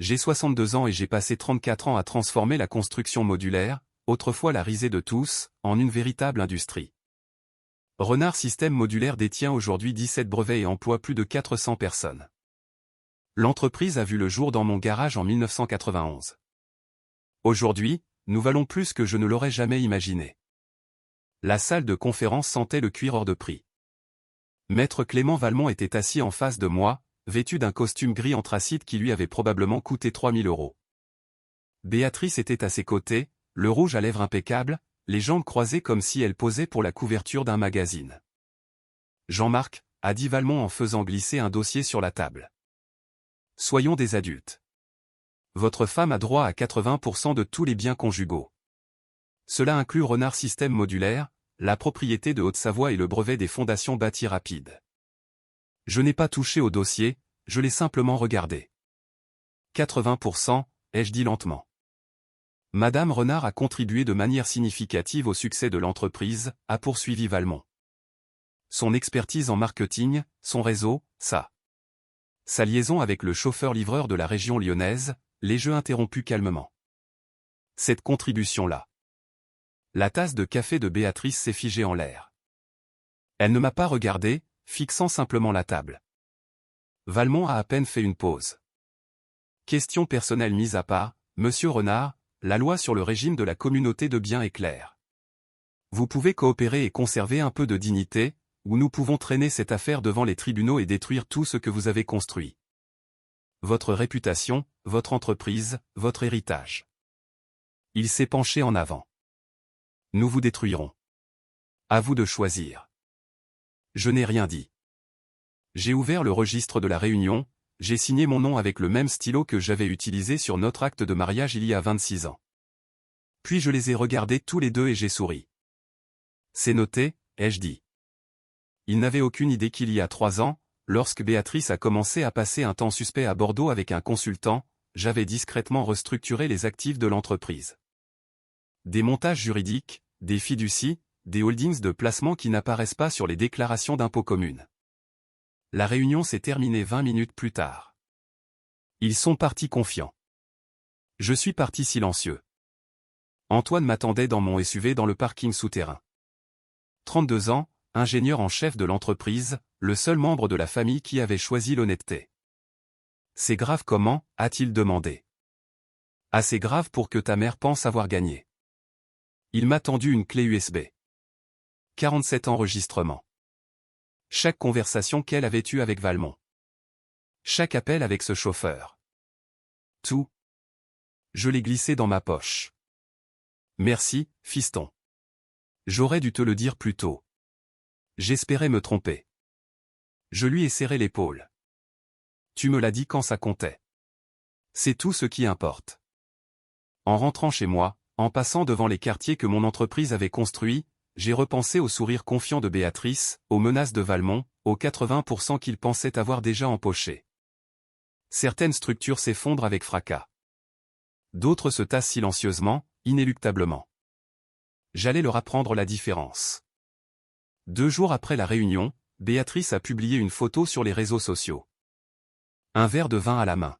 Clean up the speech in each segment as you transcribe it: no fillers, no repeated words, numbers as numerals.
J'ai 62 ans et j'ai passé 34 ans à transformer la construction modulaire, autrefois la risée de tous, en une véritable industrie. Renard Système Modulaire détient aujourd'hui 17 brevets et emploie plus de 400 personnes. L'entreprise a vu le jour dans mon garage en 1991. Aujourd'hui, nous valons plus que je ne l'aurais jamais imaginé. La salle de conférence sentait le cuir hors de prix. Maître Clément Valmont était assis en face de moi, vêtu d'un costume gris anthracite qui lui avait probablement coûté 3000 €. Béatrice était à ses côtés, le rouge à lèvres impeccable, les jambes croisées comme si elle posait pour la couverture d'un magazine. « Jean-Marc » a dit Valmont en faisant glisser un dossier sur la table. « Soyons des adultes. Votre femme a droit à 80% de tous les biens conjugaux. Cela inclut Renard Système Modulaire, la propriété de Haute-Savoie et le brevet des fondations Bâti Rapide. Je n'ai pas touché au dossier, je l'ai simplement regardé. 80%, ai-je dit lentement. Madame Renard a contribué de manière significative au succès de l'entreprise, a poursuivi Valmont. Son expertise en marketing, son réseau, sa liaison avec le chauffeur-livreur de la région lyonnaise, les jeux interrompus calmement. Cette contribution-là. La tasse de café de Béatrice s'est figée en l'air. Elle ne m'a pas regardé, fixant simplement la table. Valmont a à peine fait une pause. Question personnelle mise à part, Monsieur Renard, la loi sur le régime de la communauté de biens est claire. Vous pouvez coopérer et conserver un peu de dignité, ou nous pouvons traîner cette affaire devant les tribunaux et détruire tout ce que vous avez construit. Votre réputation, votre entreprise, votre héritage. Il s'est penché en avant. Nous vous détruirons. À vous de choisir. Je n'ai rien dit. J'ai ouvert le registre de la réunion, j'ai signé mon nom avec le même stylo que j'avais utilisé sur notre acte de mariage il y a 26 ans. Puis je les ai regardés tous les deux et j'ai souri. C'est noté, ai-je dit. Il n'avait aucune idée qu'il y a 3 ans, lorsque Béatrice a commencé à passer un temps suspect à Bordeaux avec un consultant, j'avais discrètement restructuré les actifs de l'entreprise. Des montages juridiques, des fiducies, des holdings de placement qui n'apparaissent pas sur les déclarations d'impôts communes. La réunion s'est terminée 20 minutes plus tard. Ils sont partis confiants. Je suis parti silencieux. Antoine m'attendait dans mon SUV dans le parking souterrain. 32 ans, ingénieur en chef de l'entreprise, le seul membre de la famille qui avait choisi l'honnêteté. C'est grave comment, a-t-il demandé. Assez grave pour que ta mère pense avoir gagné. Il m'a tendu une clé USB. 47 enregistrements. Chaque conversation qu'elle avait eue avec Valmont. Chaque appel avec ce chauffeur. Tout. Je l'ai glissé dans ma poche. Merci, fiston. J'aurais dû te le dire plus tôt. J'espérais me tromper. Je lui ai serré l'épaule. Tu me l'as dit quand ça comptait. C'est tout ce qui importe. En rentrant chez moi, en passant devant les quartiers que mon entreprise avait construits, j'ai repensé au sourire confiant de Béatrice, aux menaces de Valmont, aux 80% qu'il pensait avoir déjà empochés. Certaines structures s'effondrent avec fracas. D'autres se tassent silencieusement, inéluctablement. J'allais leur apprendre la différence. 2 jours après la réunion, Béatrice a publié une photo sur les réseaux sociaux. Un verre de vin à la main.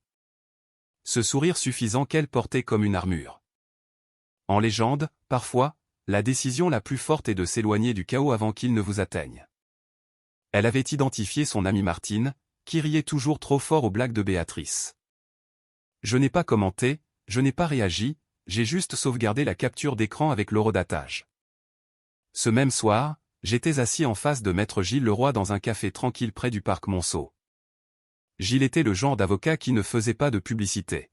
Ce sourire suffisant qu'elle portait comme une armure. En légende, parfois, la décision la plus forte est de s'éloigner du chaos avant qu'il ne vous atteigne. Elle avait identifié son amie Martine, qui riait toujours trop fort aux blagues de Béatrice. Je n'ai pas commenté, je n'ai pas réagi, j'ai juste sauvegardé la capture d'écran avec l'horodatage. Ce même soir, j'étais assis en face de Maître Gilles Leroy dans un café tranquille près du parc Monceau. Gilles était le genre d'avocat qui ne faisait pas de publicité.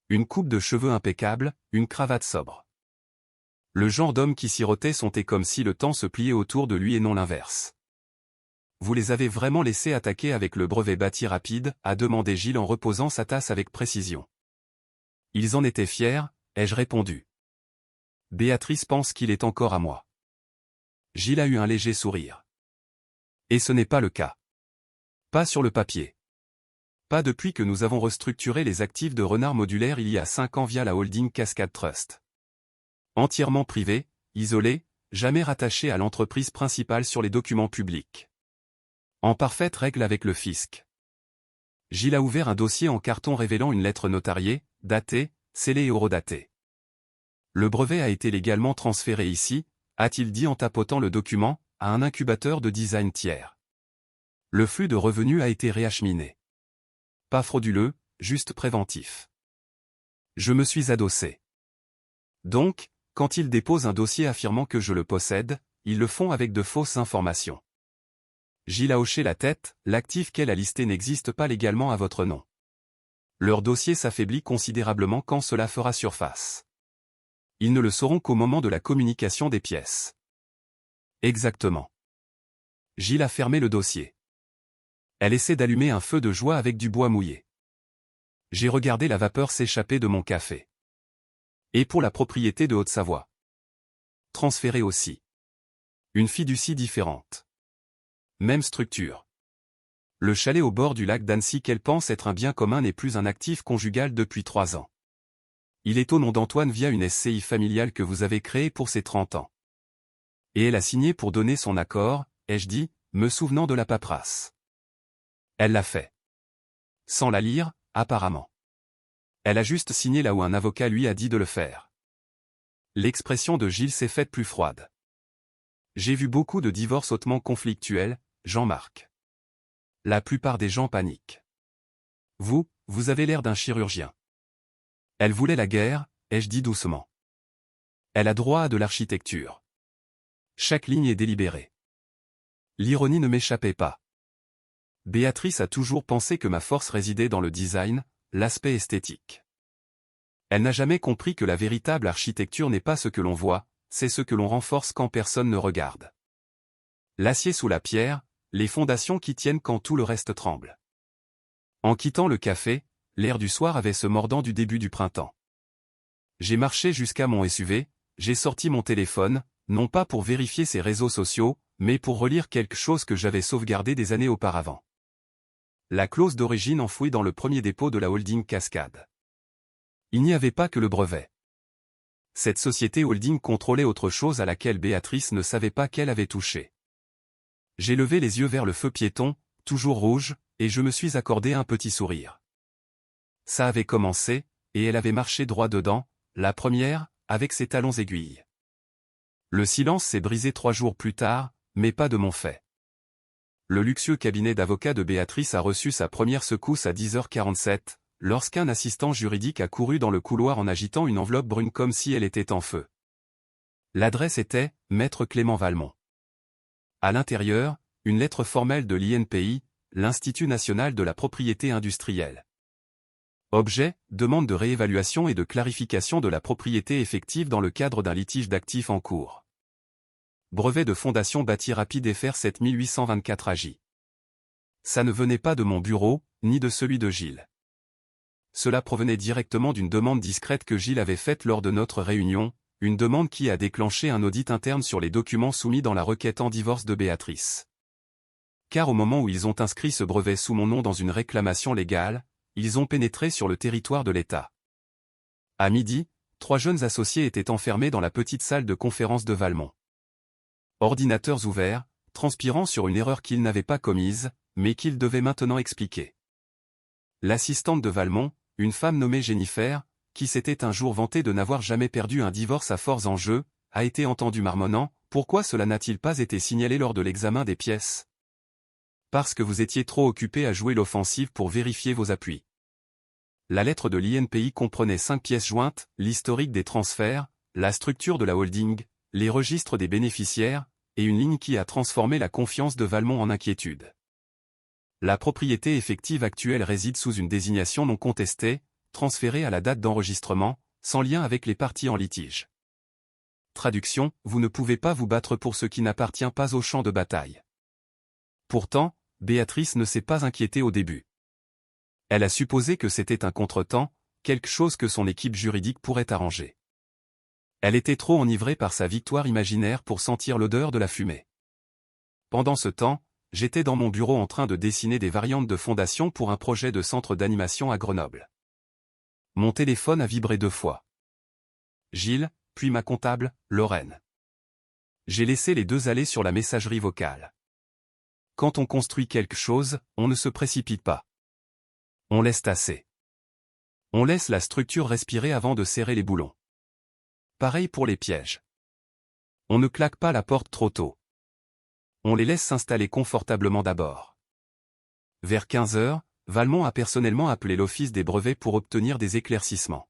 Une coupe de cheveux impeccable, une cravate sobre. Le genre d'homme qui sirotait son thé comme si le temps se pliait autour de lui et non l'inverse. Vous les avez vraiment laissés attaquer avec le brevet Bâti Rapide, a demandé Gilles en reposant sa tasse avec précision. Ils en étaient fiers, ai-je répondu. Béatrice pense qu'il est encore à moi. Gilles a eu un léger sourire. Et ce n'est pas le cas. Pas sur le papier. Pas depuis que nous avons restructuré les actifs de Renard Modulaire il y a 5 ans via la holding Cascade Trust. Entièrement privé, isolé, jamais rattaché à l'entreprise principale sur les documents publics. En parfaite règle avec le fisc. Gilles a ouvert un dossier en carton révélant une lettre notariée, datée, scellée et horodatée. Le brevet a été légalement transféré ici, a-t-il dit en tapotant le document, à un incubateur de design tiers. Le flux de revenus a été réacheminé. Pas frauduleux, juste préventif. Je me suis adossé. Donc, quand ils déposent un dossier affirmant que je le possède, ils le font avec de fausses informations. Gilles a hoché la tête, l'actif qu'elle a listé n'existe pas légalement à votre nom. Leur dossier s'affaiblit considérablement quand cela fera surface. Ils ne le sauront qu'au moment de la communication des pièces. Exactement. Gilles a fermé le dossier. Elle essaie d'allumer un feu de joie avec du bois mouillé. J'ai regardé la vapeur s'échapper de mon café. Et pour la propriété de Haute-Savoie. Transférée aussi. Une fiducie différente. Même structure. Le chalet au bord du lac d'Annecy qu'elle pense être un bien commun n'est plus un actif conjugal depuis 3 ans. Il est au nom d'Antoine via une SCI familiale que vous avez créée pour ses 30 ans. Et elle a signé pour donner son accord, ai-je dit, me souvenant de la paperasse. Elle l'a fait. Sans la lire, apparemment. Elle a juste signé là où un avocat lui a dit de le faire. L'expression de Gilles s'est faite plus froide. J'ai vu beaucoup de divorces hautement conflictuels, Jean-Marc. La plupart des gens paniquent. Vous avez l'air d'un chirurgien. Elle voulait la guerre, ai-je dit doucement. Elle a droit à de l'architecture. Chaque ligne est délibérée. L'ironie ne m'échappait pas. Béatrice a toujours pensé que ma force résidait dans le design, l'aspect esthétique. Elle n'a jamais compris que la véritable architecture n'est pas ce que l'on voit, c'est ce que l'on renforce quand personne ne regarde. L'acier sous la pierre, les fondations qui tiennent quand tout le reste tremble. En quittant le café, l'air du soir avait ce mordant du début du printemps. J'ai marché jusqu'à mon SUV, j'ai sorti mon téléphone, non pas pour vérifier ses réseaux sociaux, mais pour relire quelque chose que j'avais sauvegardé des années auparavant. La clause d'origine enfouie dans le premier dépôt de la holding Cascade. Il n'y avait pas que le brevet. Cette société holding contrôlait autre chose à laquelle Béatrice ne savait pas qu'elle avait touché. J'ai levé les yeux vers le feu piéton, toujours rouge, et je me suis accordé un petit sourire. Ça avait commencé, et elle avait marché droit dedans, la première, avec ses talons aiguilles. Le silence s'est brisé 3 jours plus tard, mais pas de mon fait. Le luxueux cabinet d'avocats de Béatrice a reçu sa première secousse à 10h47, lorsqu'un assistant juridique a couru dans le couloir en agitant une enveloppe brune comme si elle était en feu. L'adresse était « Maître Clément Valmont ». À l'intérieur, une lettre formelle de l'INPI, l'Institut national de la propriété industrielle. Objet, demande de réévaluation et de clarification de la propriété effective dans le cadre d'un litige d'actifs en cours. Brevet de fondation bâti rapide FR 7824 AJ. Ça ne venait pas de mon bureau, ni de celui de Gilles. Cela provenait directement d'une demande discrète que Gilles avait faite lors de notre réunion, une demande qui a déclenché un audit interne sur les documents soumis dans la requête en divorce de Béatrice. Car au moment où ils ont inscrit ce brevet sous mon nom dans une réclamation légale, ils ont pénétré sur le territoire de l'État. À midi, 3 jeunes associés étaient enfermés dans la petite salle de conférence de Valmont. Ordinateurs ouverts, transpirant sur une erreur qu'ils n'avaient pas commise, mais qu'ils devaient maintenant expliquer. L'assistante de Valmont, une femme nommée Jennifer, qui s'était un jour vantée de n'avoir jamais perdu un divorce à forts enjeux, a été entendue marmonnant « Pourquoi cela n'a-t-il pas été signalé lors de l'examen des pièces ?» Parce que vous étiez trop occupé à jouer l'offensive pour vérifier vos appuis. La lettre de l'INPI comprenait 5 pièces jointes, l'historique des transferts, la structure de la holding, les registres des bénéficiaires, et une ligne qui a transformé la confiance de Valmont en inquiétude. La propriété effective actuelle réside sous une désignation non contestée, transférée à la date d'enregistrement, sans lien avec les parties en litige. Traduction, vous ne pouvez pas vous battre pour ce qui n'appartient pas au champ de bataille. Pourtant, Béatrice ne s'est pas inquiétée au début. Elle a supposé que c'était un contretemps, quelque chose que son équipe juridique pourrait arranger. Elle était trop enivrée par sa victoire imaginaire pour sentir l'odeur de la fumée. Pendant ce temps, j'étais dans mon bureau en train de dessiner des variantes de fondation pour un projet de centre d'animation à Grenoble. Mon téléphone a vibré 2 fois. Gilles, puis ma comptable, Lorraine. J'ai laissé les 2 aller sur la messagerie vocale. Quand on construit quelque chose, on ne se précipite pas. On laisse tasser. On laisse la structure respirer avant de serrer les boulons. Pareil pour les pièges. On ne claque pas la porte trop tôt. On les laisse s'installer confortablement d'abord. Vers 15 heures, Valmont a personnellement appelé l'Office des brevets pour obtenir des éclaircissements.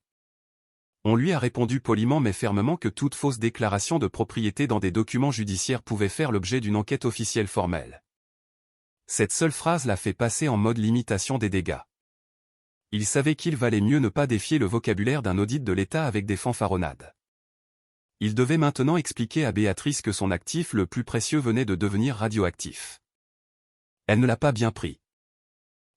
On lui a répondu poliment mais fermement que toute fausse déclaration de propriété dans des documents judiciaires pouvait faire l'objet d'une enquête officielle formelle. Cette seule phrase l'a fait passer en mode limitation des dégâts. Il savait qu'il valait mieux ne pas défier le vocabulaire d'un audit de l'État avec des fanfaronnades. Il devait maintenant expliquer à Béatrice que son actif le plus précieux venait de devenir radioactif. Elle ne l'a pas bien pris.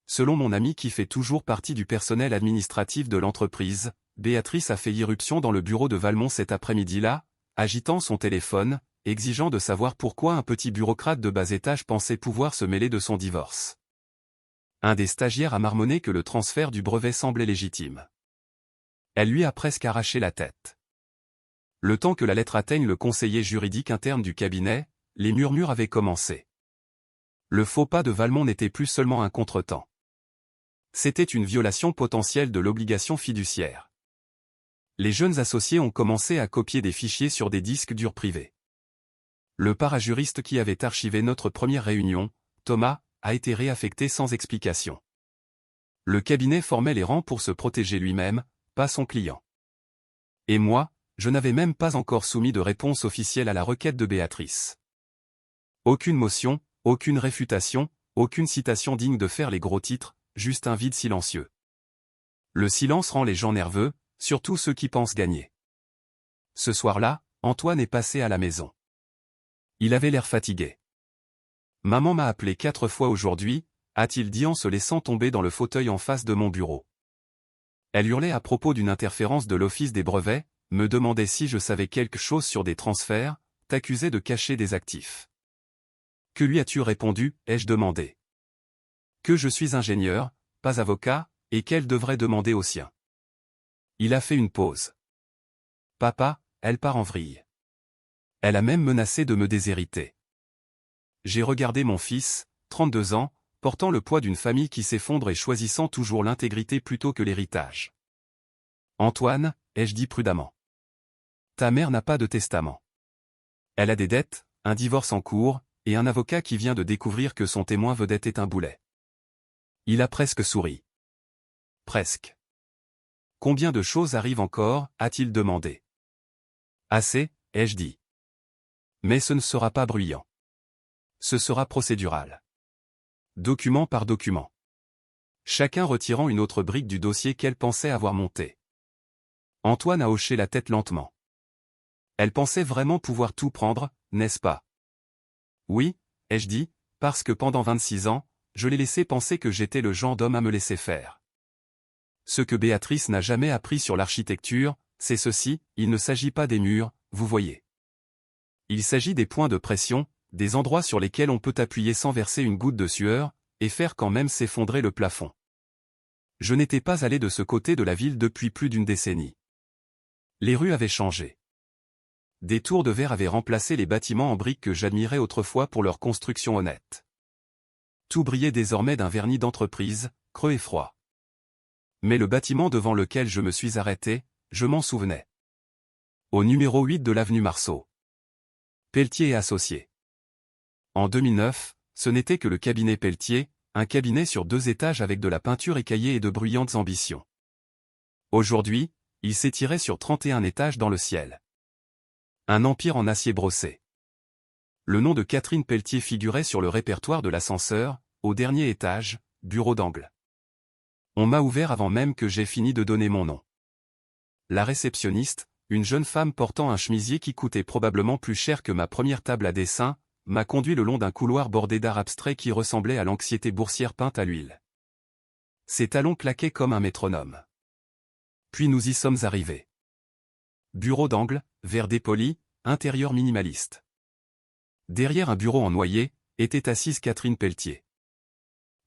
Selon mon ami qui fait toujours partie du personnel administratif de l'entreprise, Béatrice a fait irruption dans le bureau de Valmont cet après-midi-là, agitant son téléphone, exigeant de savoir pourquoi un petit bureaucrate de bas étage pensait pouvoir se mêler de son divorce. Un des stagiaires a marmonné que le transfert du brevet semblait légitime. Elle lui a presque arraché la tête. Le temps que la lettre atteigne le conseiller juridique interne du cabinet, les murmures avaient commencé. Le faux pas de Valmont n'était plus seulement un contretemps. C'était une violation potentielle de l'obligation fiduciaire. Les jeunes associés ont commencé à copier des fichiers sur des disques durs privés. Le parajuriste qui avait archivé notre première réunion, Thomas, a été réaffecté sans explication. Le cabinet formait les rangs pour se protéger lui-même, pas son client. Et moi, je n'avais même pas encore soumis de réponse officielle à la requête de Béatrice. Aucune motion, aucune réfutation, aucune citation digne de faire les gros titres, juste un vide silencieux. Le silence rend les gens nerveux, surtout ceux qui pensent gagner. Ce soir-là, Antoine est passé à la maison. Il avait l'air fatigué. « Maman m'a appelé 4 fois aujourd'hui », a-t-il dit en se laissant tomber dans le fauteuil en face de mon bureau. Elle hurlait à propos d'une interférence de l'Office des brevets, me demandait si je savais quelque chose sur des transferts, t'accusait de cacher des actifs. « Que lui as-tu répondu » ai-je demandé. « Que je suis ingénieur, pas avocat, et qu'elle devrait demander au sien. » Il a fait une pause. « Papa, elle part en vrille. Elle a même menacé de me déshériter. » J'ai regardé mon fils, 32 ans, portant le poids d'une famille qui s'effondre et choisissant toujours l'intégrité plutôt que l'héritage. « Antoine, ai-je dit prudemment. Ta mère n'a pas de testament. Elle a des dettes, un divorce en cours, et un avocat qui vient de découvrir que son témoin vedette est un boulet. » Il a presque souri. « Presque. Combien de choses arrivent encore » a-t-il demandé. « Assez, ai-je dit. Mais ce ne sera pas bruyant. Ce sera procédural. Document par document. Chacun retirant une autre brique du dossier qu'elle pensait avoir monté. » Antoine a hoché la tête lentement. Elle pensait vraiment pouvoir tout prendre, n'est-ce pas? Oui, ai-je dit, parce que pendant 26 ans, je l'ai laissé penser que j'étais le genre d'homme à me laisser faire. Ce que Béatrice n'a jamais appris sur l'architecture, c'est ceci, il ne s'agit pas des murs, vous voyez. Il s'agit des points de pression, des endroits sur lesquels on peut appuyer sans verser une goutte de sueur, et faire quand même s'effondrer le plafond. Je n'étais pas allé de ce côté de la ville depuis plus d'une décennie. Les rues avaient changé. Des tours de verre avaient remplacé les bâtiments en briques que j'admirais autrefois pour leur construction honnête. Tout brillait désormais d'un vernis d'entreprise, creux et froid. Mais le bâtiment devant lequel je me suis arrêté, je m'en souvenais. Au numéro 8 de l'avenue Marceau. Pelletier et Associés. En 2009, ce n'était que le cabinet Pelletier, un cabinet sur 2 étages avec de la peinture écaillée et de bruyantes ambitions. Aujourd'hui, il s'étirait sur 31 étages dans le ciel. Un empire en acier brossé. Le nom de Catherine Pelletier figurait sur le répertoire de l'ascenseur, au dernier étage, bureau d'angle. On m'a ouvert avant même que j'aie fini de donner mon nom. La réceptionniste, une jeune femme portant un chemisier qui coûtait probablement plus cher que ma première table à dessin, m'a conduit le long d'un couloir bordé d'art abstrait qui ressemblait à l'anxiété boursière peinte à l'huile. Ses talons claquaient comme un métronome. Puis nous y sommes arrivés. Bureau d'angle, verre dépoli, intérieur minimaliste. Derrière un bureau en noyer, était assise Catherine Pelletier.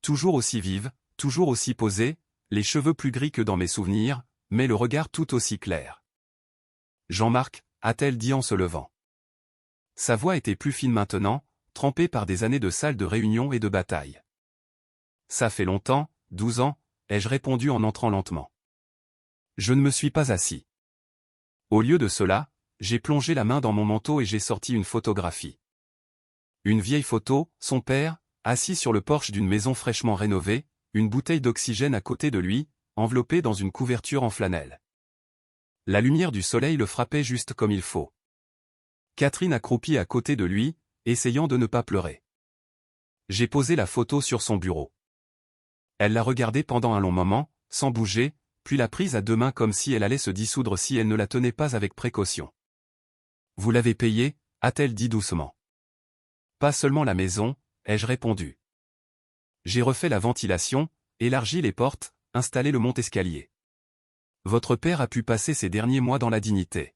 Toujours aussi vive, toujours aussi posée, les cheveux plus gris que dans mes souvenirs, mais le regard tout aussi clair. « Jean-Marc » a-t-elle dit en se levant. Sa voix était plus fine maintenant, trempée par des années de salles de réunion et de bataille. « Ça fait longtemps, 12 ans, ai-je répondu en entrant lentement. Je ne me suis pas assis. Au lieu de cela, j'ai plongé la main dans mon manteau et j'ai sorti une photographie. Une vieille photo, son père, assis sur le porche d'une maison fraîchement rénovée, une bouteille d'oxygène à côté de lui, enveloppée dans une couverture en flanelle. La lumière du soleil le frappait juste comme il faut. Catherine accroupie à côté de lui, essayant de ne pas pleurer. J'ai posé la photo sur son bureau. Elle l'a regardée pendant un long moment, sans bouger, puis l'a prise à deux mains comme si elle allait se dissoudre si elle ne la tenait pas avec précaution. « Vous l'avez payée » a-t-elle dit doucement. « Pas seulement la maison » ai-je répondu. J'ai refait la ventilation, élargi les portes, installé le monte-escalier. Votre père a pu passer ces derniers mois dans la dignité.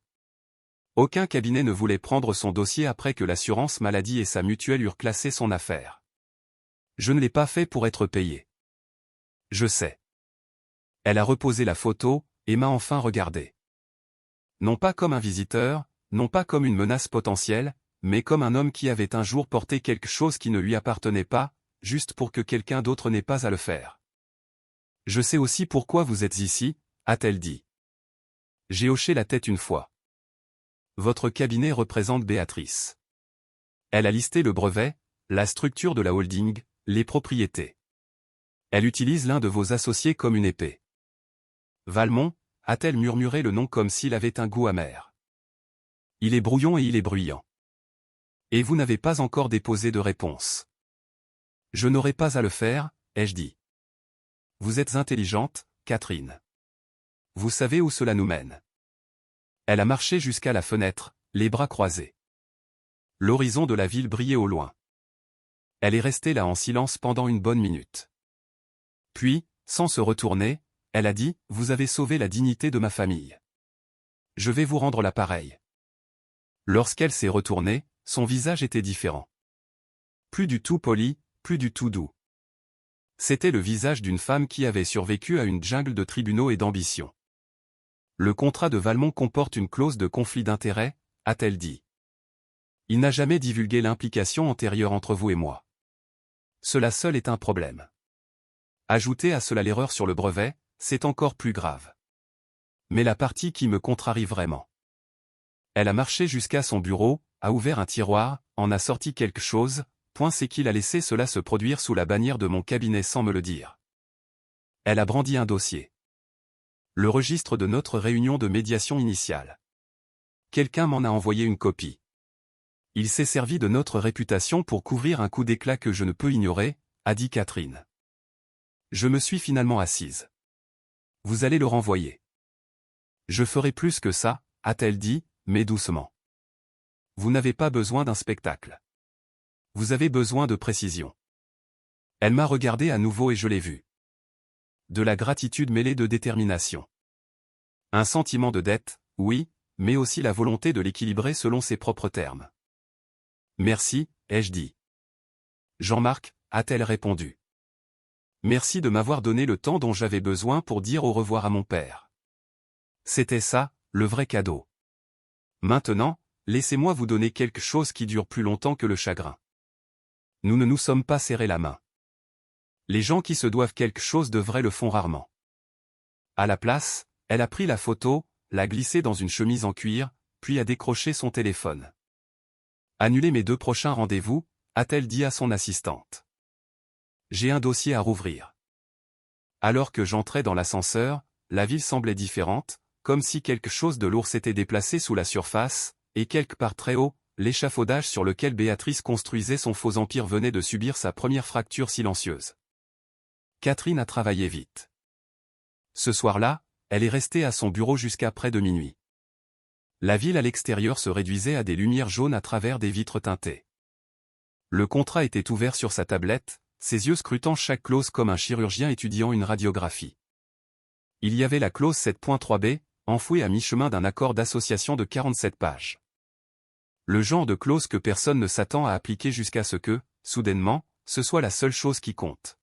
Aucun cabinet ne voulait prendre son dossier après que l'assurance maladie et sa mutuelle eurent classé son affaire. Je ne l'ai pas fait pour être payé. Je sais. Elle a reposé la photo, et m'a enfin regardé. Non pas comme un visiteur, non pas comme une menace potentielle, mais comme un homme qui avait un jour porté quelque chose qui ne lui appartenait pas, juste pour que quelqu'un d'autre n'ait pas à le faire. Je sais aussi pourquoi vous êtes ici, a-t-elle dit. J'ai hoché la tête une fois. Votre cabinet représente Béatrice. Elle a listé le brevet, la structure de la holding, les propriétés. Elle utilise l'un de vos associés comme une épée. Valmont, a-t-elle murmuré le nom comme s'il avait un goût amer. Il est brouillon et il est bruyant. Et vous n'avez pas encore déposé de réponse. Je n'aurai pas à le faire, ai-je dit. Vous êtes intelligente, Catherine. Vous savez où cela nous mène. Elle a marché jusqu'à la fenêtre, les bras croisés. L'horizon de la ville brillait au loin. Elle est restée là en silence pendant une bonne minute. Puis, sans se retourner, elle a dit, « Vous avez sauvé la dignité de ma famille. Je vais vous rendre l'appareil. » Lorsqu'elle s'est retournée, son visage était différent. Plus du tout poli, plus du tout doux. C'était le visage d'une femme qui avait survécu à une jungle de tribunaux et d'ambition. Le contrat de Valmont comporte une clause de conflit d'intérêts, a-t-elle dit. Il n'a jamais divulgué l'implication antérieure entre vous et moi. Cela seul est un problème. Ajoutez à cela l'erreur sur le brevet, c'est encore plus grave. Mais la partie qui me contrarie vraiment. Elle a marché jusqu'à son bureau, a ouvert un tiroir, en a sorti quelque chose, point c'est qu'il a laissé cela se produire sous la bannière de mon cabinet sans me le dire. Elle a brandi un dossier. Le registre de notre réunion de médiation initiale. Quelqu'un m'en a envoyé une copie. Il s'est servi de notre réputation pour couvrir un coup d'éclat que je ne peux ignorer, a dit Catherine. Je me suis finalement assise. Vous allez le renvoyer. Je ferai plus que ça, a-t-elle dit, mais doucement. Vous n'avez pas besoin d'un spectacle. Vous avez besoin de précision. Elle m'a regardé à nouveau et je l'ai vu. De la gratitude mêlée de détermination. Un sentiment de dette, oui, mais aussi la volonté de l'équilibrer selon ses propres termes. Merci, ai-je dit. Jean-Marc, a-t-elle répondu. Merci de m'avoir donné le temps dont j'avais besoin pour dire au revoir à mon père. C'était ça, le vrai cadeau. Maintenant, laissez-moi vous donner quelque chose qui dure plus longtemps que le chagrin. Nous ne nous sommes pas serré la main. Les gens qui se doivent quelque chose de vrai le font rarement. À la place, elle a pris la photo, l'a glissée dans une chemise en cuir, puis a décroché son téléphone. Annulez mes 2 prochains rendez-vous, a-t-elle dit à son assistante. J'ai un dossier à rouvrir. Alors que j'entrais dans l'ascenseur, la ville semblait différente, comme si quelque chose de lourd s'était déplacé sous la surface, et quelque part très haut, l'échafaudage sur lequel Béatrice construisait son faux empire venait de subir sa première fracture silencieuse. Catherine a travaillé vite. Ce soir-là, elle est restée à son bureau jusqu'à près de minuit. La ville à l'extérieur se réduisait à des lumières jaunes à travers des vitres teintées. Le contrat était ouvert sur sa tablette, ses yeux scrutant chaque clause comme un chirurgien étudiant une radiographie. Il y avait la clause 7.3b, enfouie à mi-chemin d'un accord d'association de 47 pages. Le genre de clause que personne ne s'attend à appliquer jusqu'à ce que, soudainement, ce soit la seule chose qui compte.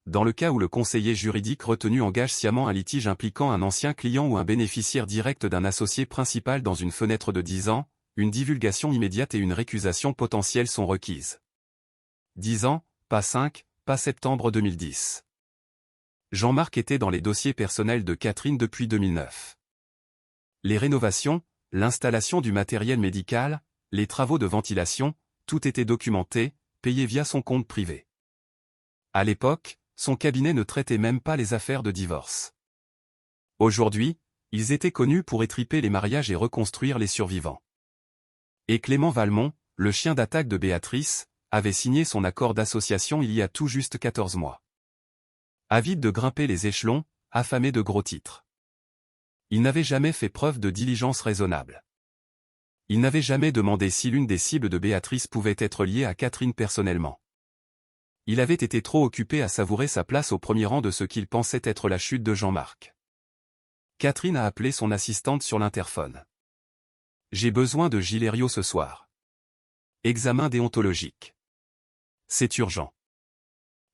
Dans le cas où le conseiller juridique retenu engage sciemment un litige impliquant un ancien client ou un bénéficiaire direct d'un associé principal dans une fenêtre de 10 ans, une divulgation immédiate et une récusation potentielle sont requises. 10 ans, pas 5, pas septembre 2010. Jean-Marc était dans les dossiers personnels de Catherine depuis 2009. Les rénovations, l'installation du matériel médical, les travaux de ventilation, tout était documenté, payé via son compte privé. À l'époque, son cabinet ne traitait même pas les affaires de divorce. Aujourd'hui, ils étaient connus pour étriper les mariages et reconstruire les survivants. Et Clément Valmont, le chien d'attaque de Béatrice, avait signé son accord d'association il y a tout juste 14 mois. Avide de grimper les échelons, affamé de gros titres. Il n'avait jamais fait preuve de diligence raisonnable. Il n'avait jamais demandé si l'une des cibles de Béatrice pouvait être liée à Catherine personnellement. Il avait été trop occupé à savourer sa place au premier rang de ce qu'il pensait être la chute de Jean-Marc. Catherine a appelé son assistante sur l'interphone. « J'ai besoin de Gilles Herriot ce soir. Examen déontologique. C'est urgent. »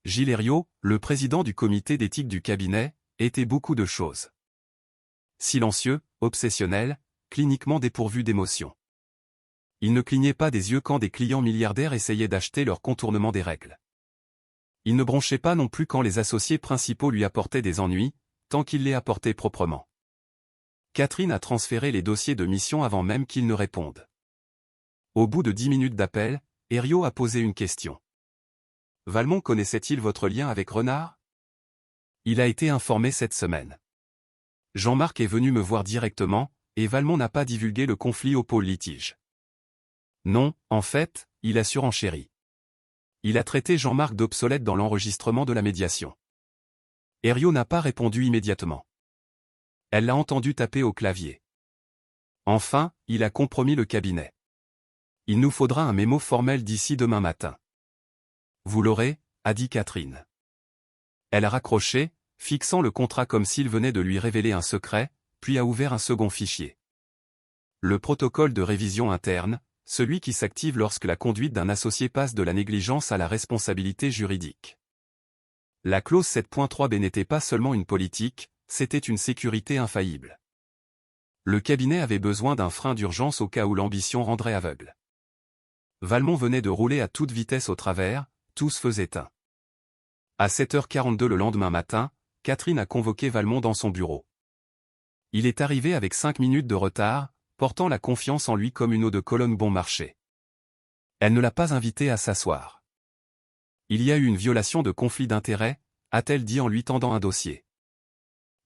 Gilles Herriot, le président du comité d'éthique du cabinet, était beaucoup de choses. Silencieux, obsessionnel, cliniquement dépourvu d'émotion. Il ne clignait pas des yeux quand des clients milliardaires essayaient d'acheter leur contournement des règles. Il ne bronchait pas non plus quand les associés principaux lui apportaient des ennuis, tant qu'il les apportait proprement. Catherine a transféré les dossiers de mission avant même qu'ils ne répondent. Au bout de 10 minutes d'appel, Herriot a posé une question. « Valmont connaissait-il votre lien avec Renard ?» Il a été informé cette semaine. Jean-Marc est venu me voir directement, et Valmont n'a pas divulgué le conflit au pôle litige. Non, en fait, il a surenchéri. Il a traité Jean-Marc d'obsolète dans l'enregistrement de la médiation. Herriot n'a pas répondu immédiatement. Elle l'a entendu taper au clavier. Enfin, il a compromis le cabinet. Il nous faudra un mémo formel d'ici demain matin. Vous l'aurez, a dit Catherine. Elle a raccroché, fixant le contrat comme s'il venait de lui révéler un secret, puis a ouvert un second fichier. Le protocole de révision interne, celui qui s'active lorsque la conduite d'un associé passe de la négligence à la responsabilité juridique. La clause 7.3b n'était pas seulement une politique, c'était une sécurité infaillible. Le cabinet avait besoin d'un frein d'urgence au cas où l'ambition rendrait aveugle. Valmont venait de rouler à toute vitesse au travers, tout se faisait un. À 7h42 le lendemain matin, Catherine a convoqué Valmont dans son bureau. Il est arrivé avec 5 minutes de retard, portant la confiance en lui comme une eau de Cologne bon marché. Elle ne l'a pas invité à s'asseoir. Il y a eu une violation de conflit d'intérêts, a-t-elle dit en lui tendant un dossier.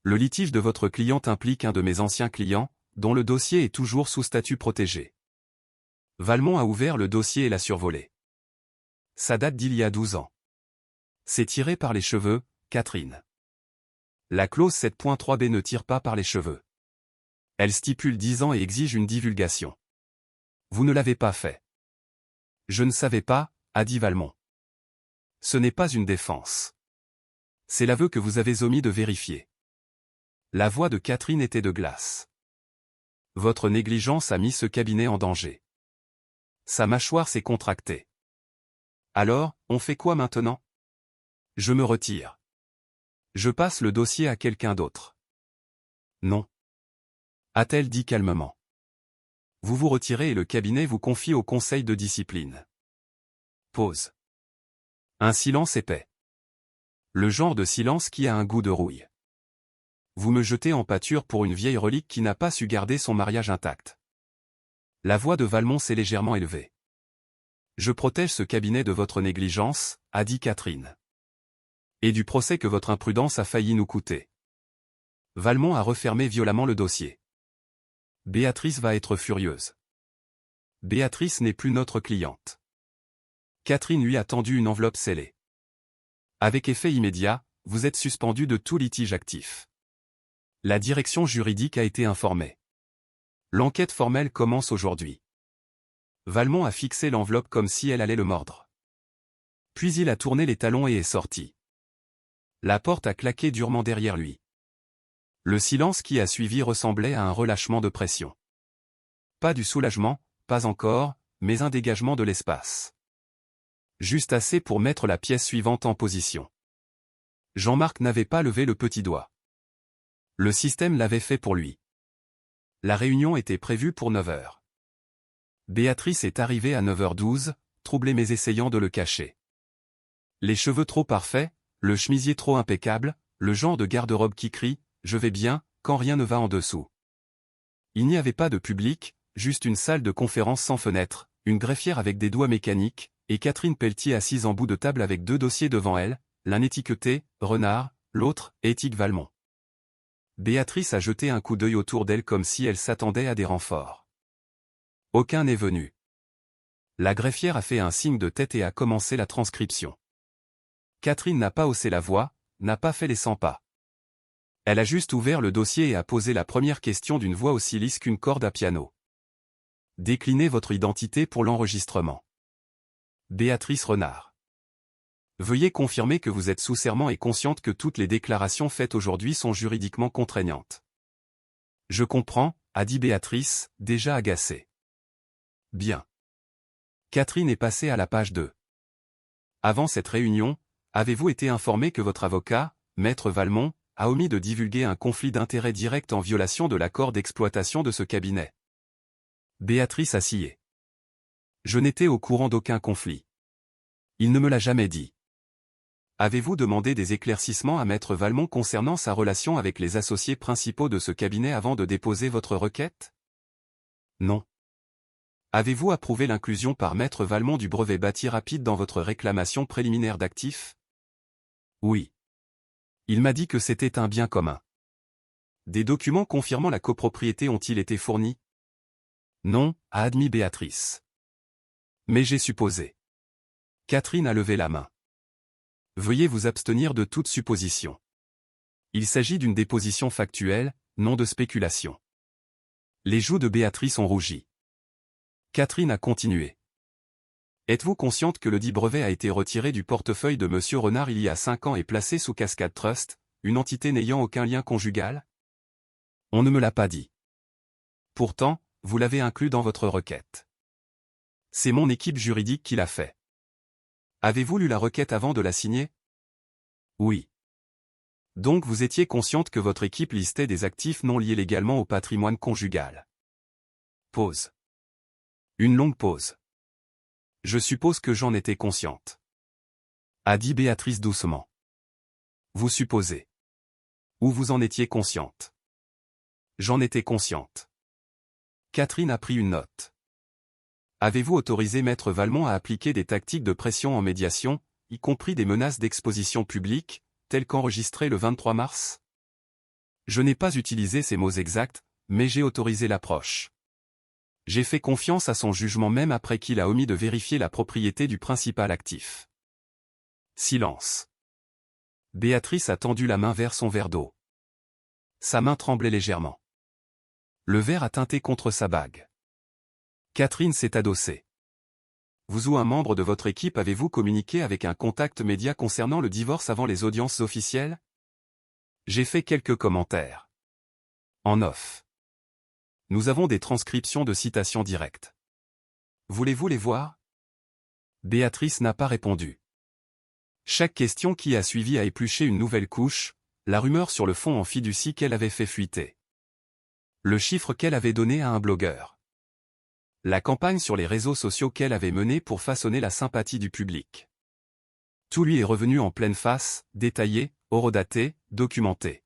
Le litige de votre cliente implique un de mes anciens clients, dont le dossier est toujours sous statut protégé. Valmont a ouvert le dossier et l'a survolé. Ça date d'il y a 12 ans. C'est tiré par les cheveux, Catherine. La clause 7.3b ne tire pas par les cheveux. Elle stipule 10 ans et exige une divulgation. Vous ne l'avez pas fait. Je ne savais pas, a dit Valmont. Ce n'est pas une défense. C'est l'aveu que vous avez omis de vérifier. La voix de Catherine était de glace. Votre négligence a mis ce cabinet en danger. Sa mâchoire s'est contractée. Alors, on fait quoi maintenant? Je me retire. Je passe le dossier à quelqu'un d'autre. Non. A-t-elle dit calmement. Vous vous retirez et le cabinet vous confie au conseil de discipline. Pause. Un silence épais. Le genre de silence qui a un goût de rouille. Vous me jetez en pâture pour une vieille relique qui n'a pas su garder son mariage intact. La voix de Valmont s'est légèrement élevée. Je protège ce cabinet de votre négligence, a dit Catherine. Et du procès que votre imprudence a failli nous coûter. Valmont a refermé violemment le dossier. Béatrice va être furieuse. Béatrice n'est plus notre cliente. Catherine lui a tendu une enveloppe scellée. Avec effet immédiat, vous êtes suspendu de tout litige actif. La direction juridique a été informée. L'enquête formelle commence aujourd'hui. Valmont a fixé l'enveloppe comme si elle allait le mordre. Puis il a tourné les talons et est sorti. La porte a claqué durement derrière lui. Le silence qui a suivi ressemblait à un relâchement de pression. Pas du soulagement, pas encore, mais un dégagement de l'espace. Juste assez pour mettre la pièce suivante en position. Jean-Marc n'avait pas levé le petit doigt. Le système l'avait fait pour lui. La réunion était prévue pour 9h. Béatrice est arrivée à 9h12, troublée mais essayant de le cacher. Les cheveux trop parfaits, le chemisier trop impeccable, le genre de garde-robe qui crie « Je vais bien » quand rien ne va en dessous. Il n'y avait pas de public, juste une salle de conférence sans fenêtre, une greffière avec des doigts mécaniques, et Catherine Pelletier assise en bout de table avec 2 dossiers devant elle, l'un étiqueté « Renard », l'autre « Éthique Valmont ». Béatrice a jeté un coup d'œil autour d'elle comme si elle s'attendait à des renforts. Aucun n'est venu. La greffière a fait un signe de tête et a commencé la transcription. Catherine n'a pas haussé la voix, n'a pas fait les 100 pas. Elle a juste ouvert le dossier et a posé la première question d'une voix aussi lisse qu'une corde à piano. Déclinez votre identité pour l'enregistrement. Béatrice Renard. Veuillez confirmer que vous êtes sous serment et consciente que toutes les déclarations faites aujourd'hui sont juridiquement contraignantes. Je comprends, a dit Béatrice, déjà agacée. Bien. Catherine est passée à la page 2. Avant cette réunion, avez-vous été informé que votre avocat, Maître Valmont, a omis de divulguer un conflit d'intérêts direct en violation de l'accord d'exploitation de ce cabinet? Béatrice a scié. Je n'étais au courant d'aucun conflit. Il ne me l'a jamais dit. Avez-vous demandé des éclaircissements à Maître Valmont concernant sa relation avec les associés principaux de ce cabinet avant de déposer votre requête? Non. Avez-vous approuvé l'inclusion par Maître Valmont du brevet bâti rapide dans votre réclamation préliminaire d'actifs? Oui. Il m'a dit que c'était un bien commun. Des documents confirmant la copropriété ont-ils été fournis? Non, a admis Béatrice. Mais j'ai supposé. Catherine a levé la main. Veuillez vous abstenir de toute supposition. Il s'agit d'une déposition factuelle, non de spéculation. Les joues de Béatrice ont rougi. Catherine a continué. Êtes-vous consciente que le dit brevet a été retiré du portefeuille de Monsieur Renard il y a 5 ans et placé sous Cascade Trust, une entité n'ayant aucun lien conjugal? On ne me l'a pas dit. Pourtant, vous l'avez inclus dans votre requête. C'est mon équipe juridique qui l'a fait. Avez-vous lu la requête avant de la signer? Oui. Donc vous étiez consciente que votre équipe listait des actifs non liés légalement au patrimoine conjugal. Pause. Une longue pause. Je suppose que j'en étais consciente. A dit Béatrice doucement. Vous supposez. Ou vous en étiez consciente? J'en étais consciente. Catherine a pris une note. Avez-vous autorisé Maître Valmont à appliquer des tactiques de pression en médiation, y compris des menaces d'exposition publique, telles qu'enregistrées le 23 mars? Je n'ai pas utilisé ces mots exacts, mais j'ai autorisé l'approche. J'ai fait confiance à son jugement même après qu'il a omis de vérifier la propriété du principal actif. Silence. Béatrice a tendu la main vers son verre d'eau. Sa main tremblait légèrement. Le verre a teinté contre sa bague. Catherine s'est adossée. Vous ou un membre de votre équipe avez-vous communiqué avec un contact média concernant le divorce avant les audiences officielles? J'ai fait quelques commentaires. En off. Nous avons des transcriptions de citations directes. Voulez-vous les voir? Béatrice n'a pas répondu. Chaque question qui a suivi a épluché une nouvelle couche, la rumeur sur le fond en fiducie qu'elle avait fait fuiter. Le chiffre qu'elle avait donné à un blogueur. La campagne sur les réseaux sociaux qu'elle avait menée pour façonner la sympathie du public. Tout lui est revenu en pleine face, détaillé, horodaté, documenté.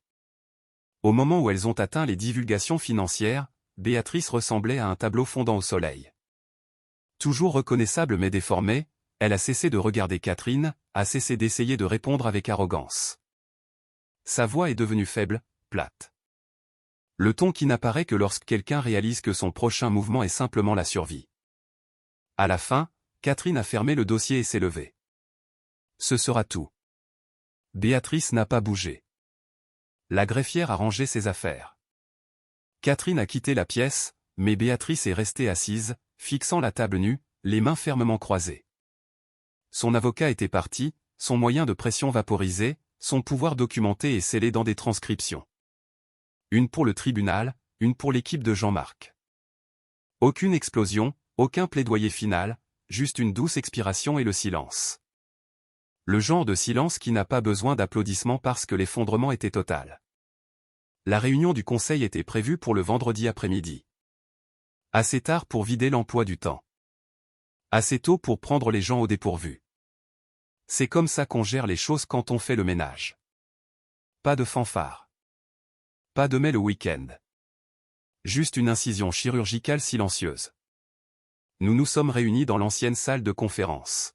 Au moment où elles ont atteint les divulgations financières, Béatrice ressemblait à un tableau fondant au soleil. Toujours reconnaissable mais déformée, elle a cessé de regarder Catherine, a cessé d'essayer de répondre avec arrogance. Sa voix est devenue faible, plate. Le ton qui n'apparaît que lorsque quelqu'un réalise que son prochain mouvement est simplement la survie. À la fin, Catherine a fermé le dossier et s'est levée. Ce sera tout. Béatrice n'a pas bougé. La greffière a rangé ses affaires. Catherine a quitté la pièce, mais Béatrice est restée assise, fixant la table nue, les mains fermement croisées. Son avocat était parti, son moyen de pression vaporisé, son pouvoir documenté et scellé dans des transcriptions. Une pour le tribunal, une pour l'équipe de Jean-Marc. Aucune explosion, aucun plaidoyer final, juste une douce expiration et le silence. Le genre de silence qui n'a pas besoin d'applaudissements parce que l'effondrement était total. La réunion du conseil était prévue pour le vendredi après-midi. Assez tard pour vider l'emploi du temps. Assez tôt pour prendre les gens au dépourvu. C'est comme ça qu'on gère les choses quand on fait le ménage. Pas de fanfare. Pas de mai le week-end. Juste une incision chirurgicale silencieuse. Nous nous sommes réunis dans l'ancienne salle de conférence.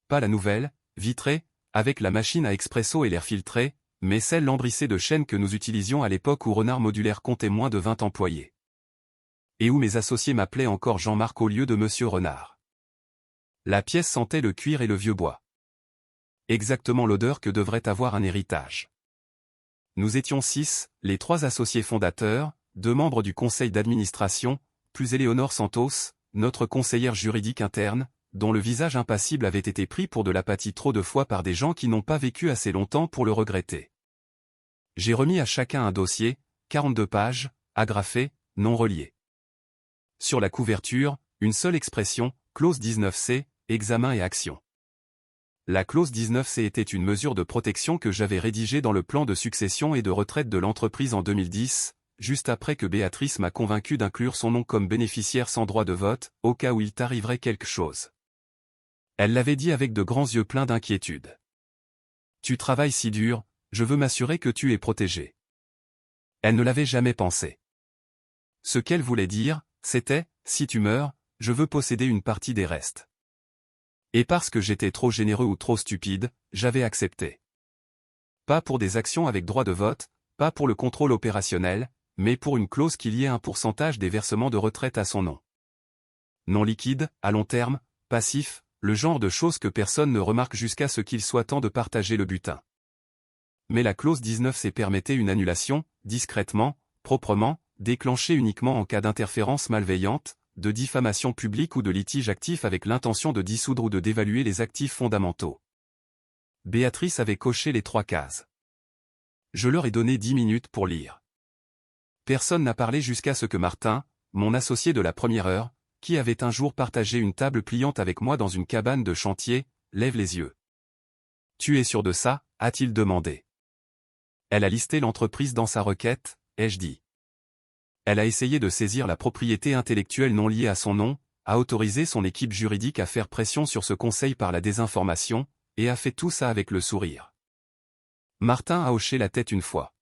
Pas la nouvelle, vitrée, avec la machine à expresso et l'air filtré, mais celle lambrissée de chêne que nous utilisions à l'époque où Renard Modulaire comptait moins de 20 employés. Et où mes associés m'appelaient encore Jean-Marc au lieu de Monsieur Renard. La pièce sentait le cuir et le vieux bois. Exactement l'odeur que devrait avoir un héritage. Nous étions 6, les 3 associés fondateurs, 2 membres du conseil d'administration, plus Éléonore Santos, notre conseillère juridique interne, dont le visage impassible avait été pris pour de l'apathie trop de fois par des gens qui n'ont pas vécu assez longtemps pour le regretter. J'ai remis à chacun un dossier, 42 pages, agrafé, non relié. Sur la couverture, une seule expression, clause 19C, examen et action. La clause 19C était une mesure de protection que j'avais rédigée dans le plan de succession et de retraite de l'entreprise en 2010, juste après que Béatrice m'a convaincu d'inclure son nom comme bénéficiaire sans droit de vote, au cas où il t'arriverait quelque chose. Elle l'avait dit avec de grands yeux pleins d'inquiétude. Tu travailles si dur, je veux m'assurer que tu es protégé. Elle ne l'avait jamais pensé. Ce qu'elle voulait dire, c'était, si tu meurs, je veux posséder une partie des restes. Et parce que j'étais trop généreux ou trop stupide, j'avais accepté. Pas pour des actions avec droit de vote, pas pour le contrôle opérationnel, mais pour une clause qui liait un pourcentage des versements de retraite à son nom. Non liquide, à long terme, passif, le genre de choses que personne ne remarque jusqu'à ce qu'il soit temps de partager le butin. Mais la clause 19C permettait une annulation, discrètement, proprement, déclenchée uniquement en cas d'interférence malveillante, de diffamation publique ou de litige actif avec l'intention de dissoudre ou de dévaluer les actifs fondamentaux. Béatrice avait coché les 3 cases. Je leur ai donné 10 minutes pour lire. Personne n'a parlé jusqu'à ce que Martin, mon associé de la première heure, qui avait un jour partagé une table pliante avec moi dans une cabane de chantier, lève les yeux. « Tu es sûr de ça ?» a-t-il demandé. Elle a listé l'entreprise dans sa requête, ai-je dit. Elle a essayé de saisir la propriété intellectuelle non liée à son nom, a autorisé son équipe juridique à faire pression sur ce conseil par la désinformation, et a fait tout ça avec le sourire. Martin a hoché la tête une fois.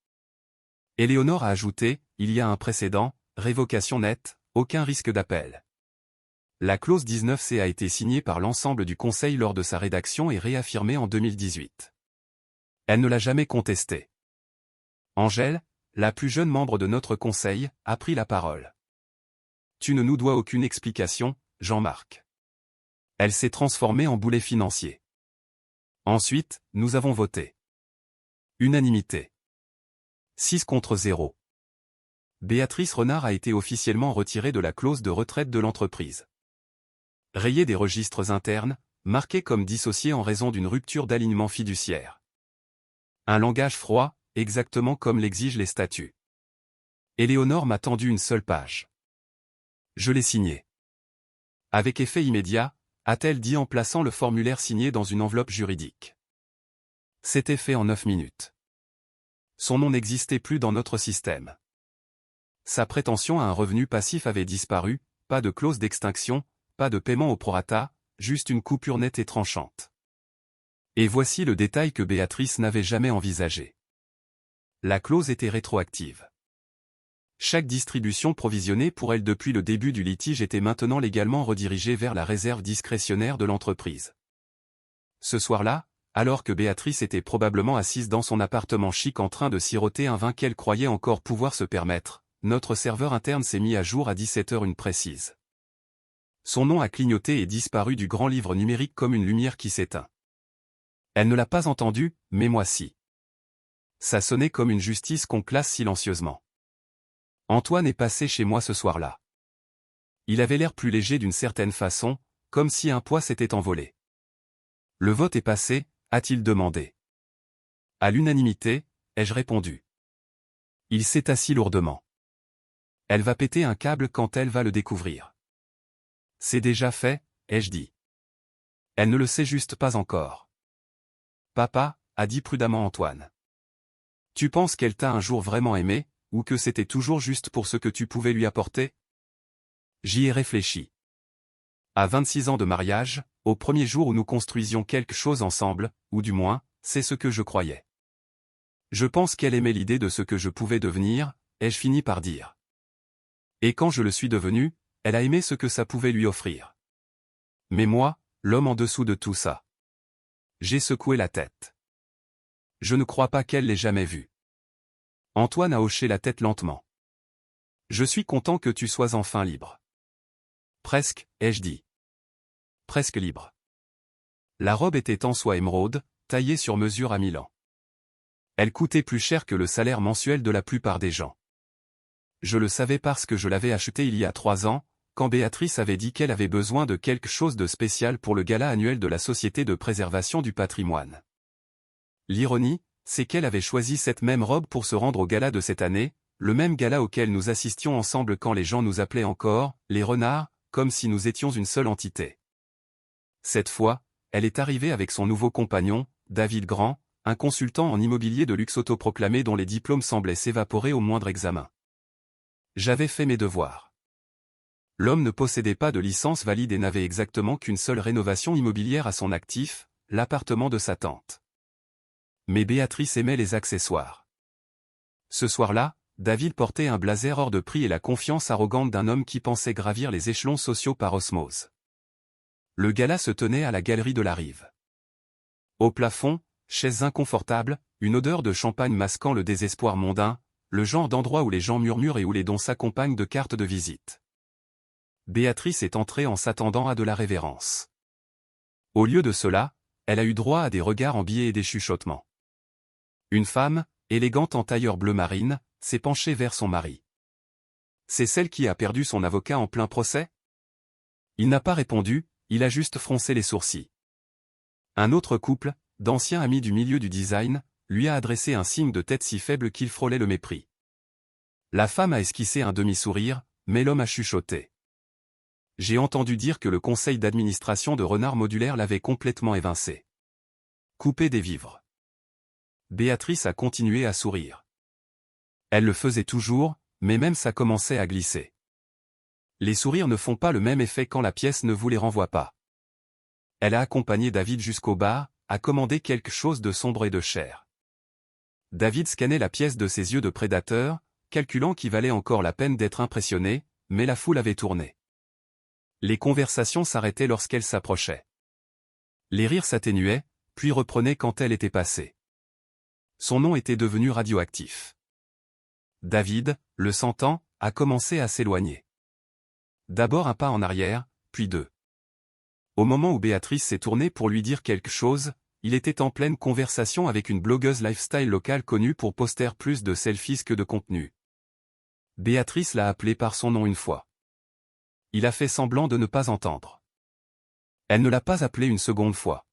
Éléonore a ajouté, il y a un précédent, révocation nette, aucun risque d'appel. La clause 19C a été signée par l'ensemble du conseil lors de sa rédaction et réaffirmée en 2018. Elle ne l'a jamais contestée. Angèle, la plus jeune membre de notre conseil, a pris la parole. Tu ne nous dois aucune explication, Jean-Marc. Elle s'est transformée en boulet financier. Ensuite, nous avons voté. Unanimité. 6 contre 0. Béatrice Renard a été officiellement retirée de la clause de retraite de l'entreprise. Rayée des registres internes, marquée comme dissociée en raison d'une rupture d'alignement fiduciaire. Un langage froid, exactement comme l'exigent les statuts. Éléonore m'a tendu une seule page. Je l'ai signée. Avec effet immédiat, a-t-elle dit en plaçant le formulaire signé dans une enveloppe juridique. C'était fait en 9 minutes. Son nom n'existait plus dans notre système. Sa prétention à un revenu passif avait disparu, pas de clause d'extinction, pas de paiement au prorata, juste une coupure nette et tranchante. Et voici le détail que Béatrice n'avait jamais envisagé. La clause était rétroactive. Chaque distribution provisionnée pour elle depuis le début du litige était maintenant légalement redirigée vers la réserve discrétionnaire de l'entreprise. Ce soir-là, alors que Béatrice était probablement assise dans son appartement chic en train de siroter un vin qu'elle croyait encore pouvoir se permettre, notre serveur interne s'est mis à jour à 17h une précise. Son nom a clignoté et disparu du grand livre numérique comme une lumière qui s'éteint. Elle ne l'a pas entendu, mais moi si. Ça sonnait comme une justice qu'on classe silencieusement. Antoine est passé chez moi ce soir-là. Il avait l'air plus léger d'une certaine façon, comme si un poids s'était envolé. Le vote est passé, a-t-il demandé. À l'unanimité, ai-je répondu. Il s'est assis lourdement. Elle va péter un câble quand elle va le découvrir. C'est déjà fait, ai-je dit. Elle ne le sait juste pas encore. Papa, a dit prudemment Antoine. Tu penses qu'elle t'a un jour vraiment aimé, ou que c'était toujours juste pour ce que tu pouvais lui apporter? J'y ai réfléchi. À 26 ans de mariage, au premier jour où nous construisions quelque chose ensemble, ou du moins, c'est ce que je croyais. Je pense qu'elle aimait l'idée de ce que je pouvais devenir, ai-je fini par dire. Et quand je le suis devenu, elle a aimé ce que ça pouvait lui offrir. Mais moi, l'homme en dessous de tout ça. J'ai secoué la tête. Je ne crois pas qu'elle l'ait jamais vu. Antoine a hoché la tête lentement. Je suis content que tu sois enfin libre. Presque, ai-je dit. Presque libre. La robe était en soie émeraude, taillée sur mesure à Milan. Elle coûtait plus cher que le salaire mensuel de la plupart des gens. Je le savais parce que je l'avais achetée il y a 3 ans, quand Béatrice avait dit qu'elle avait besoin de quelque chose de spécial pour le gala annuel de la Société de préservation du patrimoine. L'ironie, c'est qu'elle avait choisi cette même robe pour se rendre au gala de cette année, le même gala auquel nous assistions ensemble quand les gens nous appelaient encore « les renards », comme si nous étions une seule entité. Cette fois, elle est arrivée avec son nouveau compagnon, David Grand, un consultant en immobilier de luxe autoproclamé dont les diplômes semblaient s'évaporer au moindre examen. J'avais fait mes devoirs. L'homme ne possédait pas de licence valide et n'avait exactement qu'une seule rénovation immobilière à son actif, l'appartement de sa tante. Mais Béatrice aimait les accessoires. Ce soir-là, David portait un blazer hors de prix et la confiance arrogante d'un homme qui pensait gravir les échelons sociaux par osmose. Le gala se tenait à la galerie de la Rive. Au plafond, chaises inconfortables, une odeur de champagne masquant le désespoir mondain, le genre d'endroit où les gens murmurent et où les dons s'accompagnent de cartes de visite. Béatrice est entrée en s'attendant à de la révérence. Au lieu de cela, elle a eu droit à des regards en biais et des chuchotements. Une femme, élégante en tailleur bleu marine, s'est penchée vers son mari. C'est celle qui a perdu son avocat en plein procès? Il n'a pas répondu, il a juste froncé les sourcils. Un autre couple, d'anciens amis du milieu du design, lui a adressé un signe de tête si faible qu'il frôlait le mépris. La femme a esquissé un demi-sourire, mais l'homme a chuchoté. J'ai entendu dire que le conseil d'administration de Renard Modulaire l'avait complètement évincé. Coupé des vivres. Béatrice a continué à sourire. Elle le faisait toujours, mais même ça commençait à glisser. Les sourires ne font pas le même effet quand la pièce ne vous les renvoie pas. Elle a accompagné David jusqu'au bar, a commandé quelque chose de sombre et de cher. David scannait la pièce de ses yeux de prédateur, calculant qu'il valait encore la peine d'être impressionné, mais la foule avait tourné. Les conversations s'arrêtaient lorsqu'elle s'approchait. Les rires s'atténuaient, puis reprenaient quand elle était passée. Son nom était devenu radioactif. David, le sentant, a commencé à s'éloigner. D'abord un pas en arrière, puis 2. Au moment où Béatrice s'est tournée pour lui dire quelque chose, il était en pleine conversation avec une blogueuse lifestyle locale connue pour poster plus de selfies que de contenu. Béatrice l'a appelé par son nom une fois. Il a fait semblant de ne pas entendre. Elle ne l'a pas appelé une seconde fois.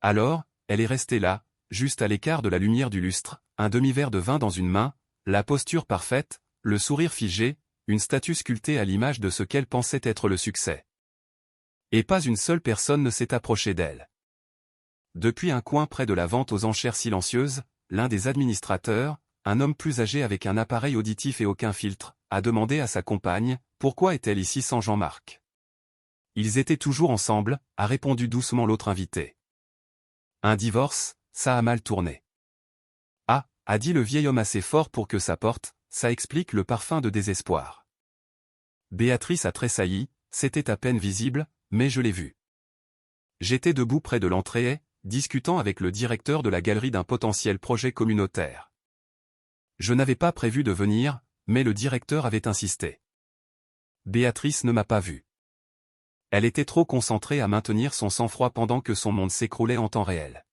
Alors, elle est restée là, juste à l'écart de la lumière du lustre, un demi-verre de vin dans une main, la posture parfaite, le sourire figé, une statue sculptée à l'image de ce qu'elle pensait être le succès. Et pas une seule personne ne s'est approchée d'elle. Depuis un coin près de la vente aux enchères silencieuses, l'un des administrateurs, un homme plus âgé avec un appareil auditif et aucun filtre, a demandé à sa compagne, pourquoi est-elle ici sans Jean-Marc? Ils étaient toujours ensemble, a répondu doucement l'autre invité. Un divorce, ça a mal tourné. Ah, a dit le vieil homme assez fort pour que ça porte, ça explique le parfum de désespoir. Béatrice a tressailli, c'était à peine visible, mais je l'ai vu. J'étais debout près de l'entrée, discutant avec le directeur de la galerie d'un potentiel projet communautaire. Je n'avais pas prévu de venir, mais le directeur avait insisté. Béatrice ne m'a pas vu. Elle était trop concentrée à maintenir son sang-froid pendant que son monde s'écroulait en temps réel.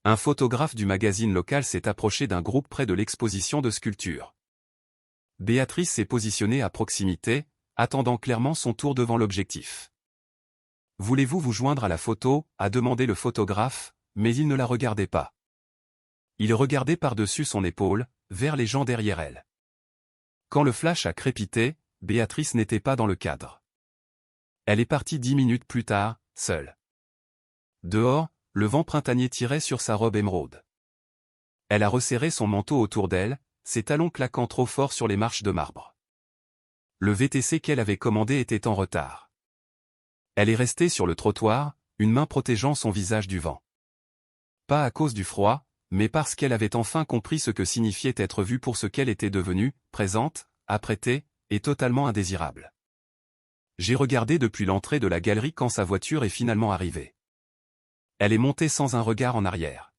Un photographe du magazine local s'est approché d'un groupe près de l'exposition de sculptures. Béatrice s'est positionnée à proximité, attendant clairement son tour devant l'objectif. « Voulez-vous vous joindre à la photo ?» a demandé le photographe, mais il ne la regardait pas. Il regardait par-dessus son épaule, vers les gens derrière elle. Quand le flash a crépité, Béatrice n'était pas dans le cadre. Elle est partie 10 minutes plus tard, seule. Dehors, le vent printanier tirait sur sa robe émeraude. Elle a resserré son manteau autour d'elle, ses talons claquant trop fort sur les marches de marbre. Le VTC qu'elle avait commandé était en retard. Elle est restée sur le trottoir, une main protégeant son visage du vent. Pas à cause du froid, mais parce qu'elle avait enfin compris ce que signifiait être vue pour ce qu'elle était devenue, présente, apprêtée, et totalement indésirable. J'ai regardé depuis l'entrée de la galerie quand sa voiture est finalement arrivée. Elle est montée sans un regard en arrière.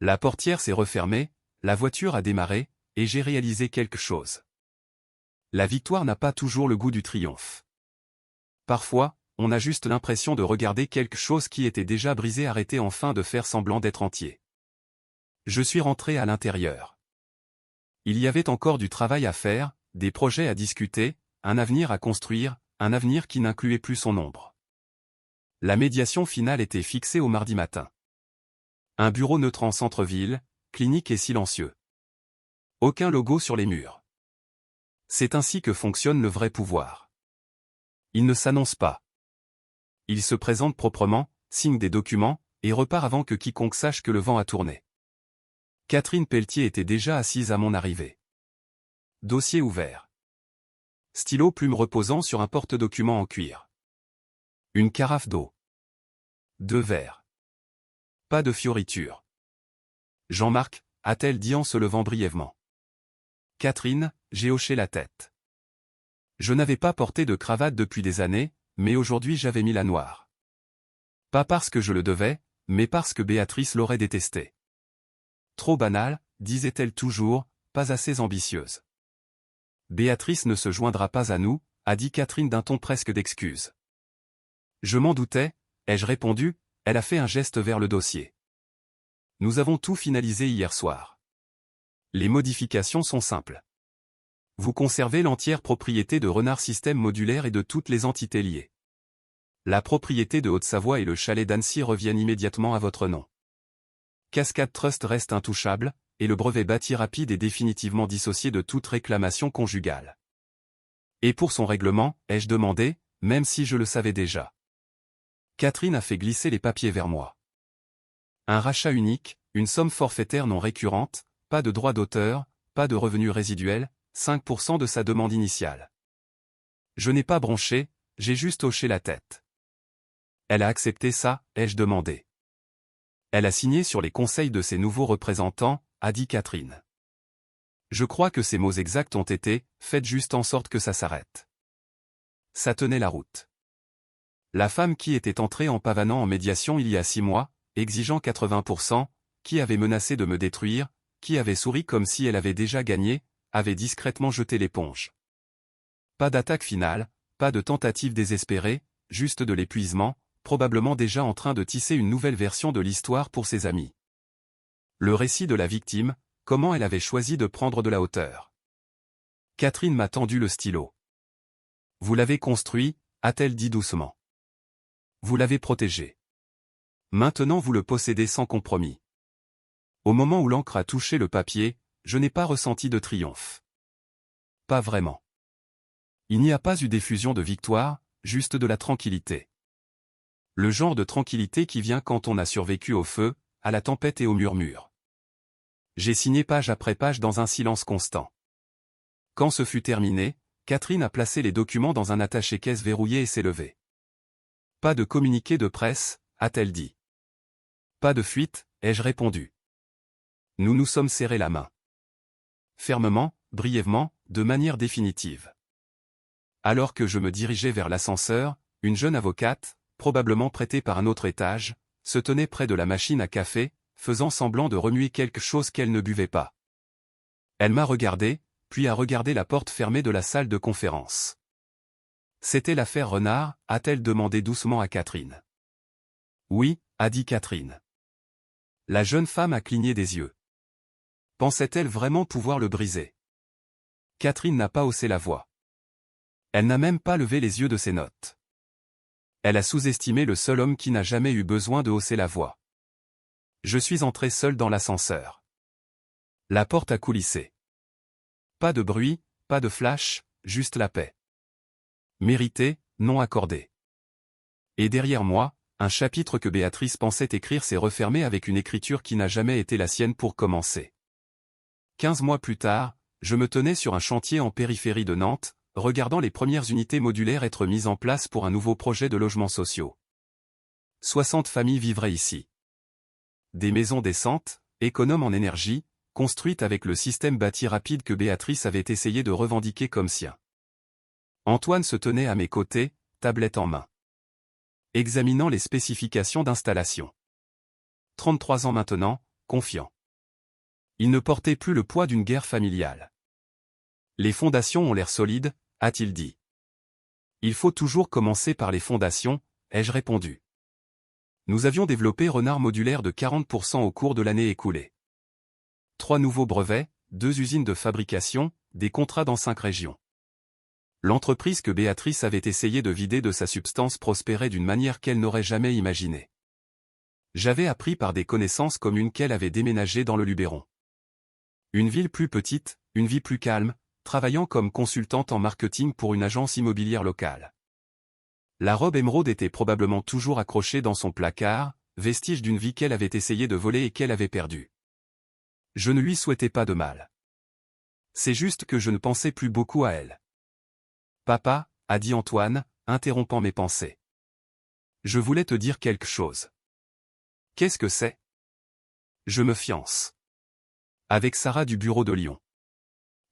La portière s'est refermée, la voiture a démarré, et j'ai réalisé quelque chose. La victoire n'a pas toujours le goût du triomphe. Parfois, on a juste l'impression de regarder quelque chose qui était déjà brisé arrêter enfin de faire semblant d'être entier. Je suis rentré à l'intérieur. Il y avait encore du travail à faire, des projets à discuter, un avenir à construire, un avenir qui n'incluait plus son ombre. La médiation finale était fixée au mardi matin. Un bureau neutre en centre-ville, clinique et silencieux. Aucun logo sur les murs. C'est ainsi que fonctionne le vrai pouvoir. Il ne s'annonce pas. Il se présente proprement, signe des documents, et repart avant que quiconque sache que le vent a tourné. Catherine Pelletier était déjà assise à mon arrivée. Dossier ouvert. Stylo plume reposant sur un porte-documents en cuir. Une carafe d'eau. 2 verres. Pas de fioriture. Jean-Marc, a-t-elle dit en se levant brièvement. Catherine, j'ai hoché la tête. Je n'avais pas porté de cravate depuis des années, mais aujourd'hui j'avais mis la noire. Pas parce que je le devais, mais parce que Béatrice l'aurait détesté. Trop banale, disait-elle toujours, pas assez ambitieuse. Béatrice ne se joindra pas à nous, a dit Catherine d'un ton presque d'excuse. Je m'en doutais, ai-je répondu, elle a fait un geste vers le dossier. Nous avons tout finalisé hier soir. Les modifications sont simples. Vous conservez l'entière propriété de Renard Système Modulaire et de toutes les entités liées. La propriété de Haute-Savoie et le chalet d'Annecy reviennent immédiatement à votre nom. Cascade Trust reste intouchable, et le brevet bâti rapide est définitivement dissocié de toute réclamation conjugale. Et pour son règlement, ai-je demandé, même si je le savais déjà. Catherine a fait glisser les papiers vers moi. Un rachat unique, une somme forfaitaire non récurrente, pas de droit d'auteur, pas de revenus résiduels, 5% de sa demande initiale. Je n'ai pas bronché, j'ai juste hoché la tête. Elle a accepté ça, ai-je demandé. Elle a signé sur les conseils de ses nouveaux représentants, a dit Catherine. Je crois que ces mots exacts ont été « faites juste en sorte que ça s'arrête ». Ça tenait la route. La femme qui était entrée en pavanant en médiation il y a 6 mois, exigeant 80%, qui avait menacé de me détruire, qui avait souri comme si elle avait déjà gagné, avait discrètement jeté l'éponge. Pas d'attaque finale, pas de tentative désespérée, juste de l'épuisement, probablement déjà en train de tisser une nouvelle version de l'histoire pour ses amis. Le récit de la victime, comment elle avait choisi de prendre de la hauteur. Catherine m'a tendu le stylo. Vous l'avez construit, a-t-elle dit doucement. Vous l'avez protégé. Maintenant vous le possédez sans compromis. Au moment où l'encre a touché le papier, je n'ai pas ressenti de triomphe. Pas vraiment. Il n'y a pas eu d'effusion de victoire, juste de la tranquillité. Le genre de tranquillité qui vient quand on a survécu au feu, à la tempête et au murmure. J'ai signé page après page dans un silence constant. Quand ce fut terminé, Catherine a placé les documents dans un attaché-caisse verrouillé et s'est levée. Pas de communiqué de presse, a-t-elle dit. Pas de fuite, ai-je répondu. Nous nous sommes serrés la main. Fermement, brièvement, de manière définitive. Alors que je me dirigeais vers l'ascenseur, une jeune avocate, probablement prêtée par un autre étage, se tenait près de la machine à café, faisant semblant de remuer quelque chose qu'elle ne buvait pas. Elle m'a regardé, puis a regardé la porte fermée de la salle de conférence. C'était l'affaire Renard, a-t-elle demandé doucement à Catherine. Oui, a dit Catherine. La jeune femme a cligné des yeux. Pensait-elle vraiment pouvoir le briser? Catherine n'a pas haussé la voix. Elle n'a même pas levé les yeux de ses notes. Elle a sous-estimé le seul homme qui n'a jamais eu besoin de hausser la voix. Je suis entré seul dans l'ascenseur. La porte a coulissé. Pas de bruit, pas de flash, juste la paix. Mérité, non accordé. Et derrière moi, un chapitre que Béatrice pensait écrire s'est refermé avec une écriture qui n'a jamais été la sienne pour commencer. 15 mois plus tard, je me tenais sur un chantier en périphérie de Nantes, regardant les premières unités modulaires être mises en place pour un nouveau projet de logements sociaux. 60 familles vivraient ici. Des maisons décentes, économe en énergie, construite avec le système bâti rapide que Béatrice avait essayé de revendiquer comme sien. Antoine se tenait à mes côtés, tablette en main, examinant les spécifications d'installation. 33 ans maintenant, confiant. Il ne portait plus le poids d'une guerre familiale. Les fondations ont l'air solides, a-t-il dit. Il faut toujours commencer par les fondations, ai-je répondu. Nous avions développé Renard modulaire de 40% au cours de l'année écoulée. 3 nouveaux brevets, 2 usines de fabrication, des contrats dans 5 régions. L'entreprise que Béatrice avait essayé de vider de sa substance prospérait d'une manière qu'elle n'aurait jamais imaginée. J'avais appris par des connaissances communes qu'elle avait déménagé dans le Luberon. Une ville plus petite, une vie plus calme, travaillant comme consultante en marketing pour une agence immobilière locale. La robe émeraude était probablement toujours accrochée dans son placard, vestige d'une vie qu'elle avait essayé de voler et qu'elle avait perdue. Je ne lui souhaitais pas de mal. C'est juste que je ne pensais plus beaucoup à elle. Papa, a dit Antoine, interrompant mes pensées. Je voulais te dire quelque chose. Qu'est-ce que c'est? Je me fiance. Avec Sarah du bureau de Lyon.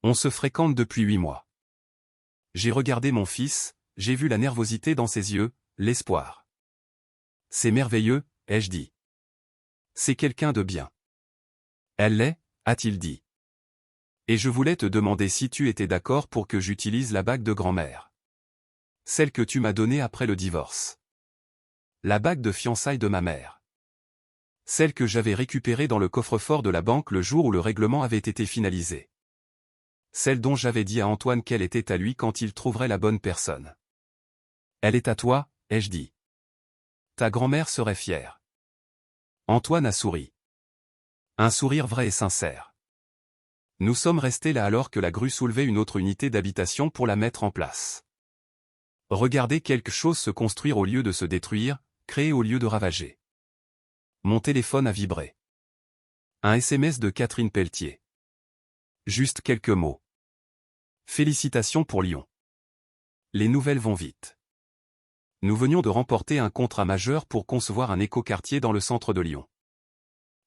On se fréquente depuis 8 mois. J'ai regardé mon fils, j'ai vu la nervosité dans ses yeux, l'espoir. C'est merveilleux, ai-je dit. C'est quelqu'un de bien. Elle l'est, a-t-il dit. Et je voulais te demander si tu étais d'accord pour que j'utilise la bague de grand-mère. Celle que tu m'as donnée après le divorce. La bague de fiançailles de ma mère. Celle que j'avais récupérée dans le coffre-fort de la banque le jour où le règlement avait été finalisé. Celle dont j'avais dit à Antoine qu'elle était à lui quand il trouverait la bonne personne. Elle est à toi, ai-je dit. Ta grand-mère serait fière. Antoine a souri. Un sourire vrai et sincère. Nous sommes restés là alors que la grue soulevait une autre unité d'habitation pour la mettre en place. Regarder quelque chose se construire au lieu de se détruire, créer au lieu de ravager. Mon téléphone a vibré. Un SMS de Catherine Pelletier. Juste quelques mots. Félicitations pour Lyon. Les nouvelles vont vite. Nous venions de remporter un contrat majeur pour concevoir un écoquartier dans le centre de Lyon.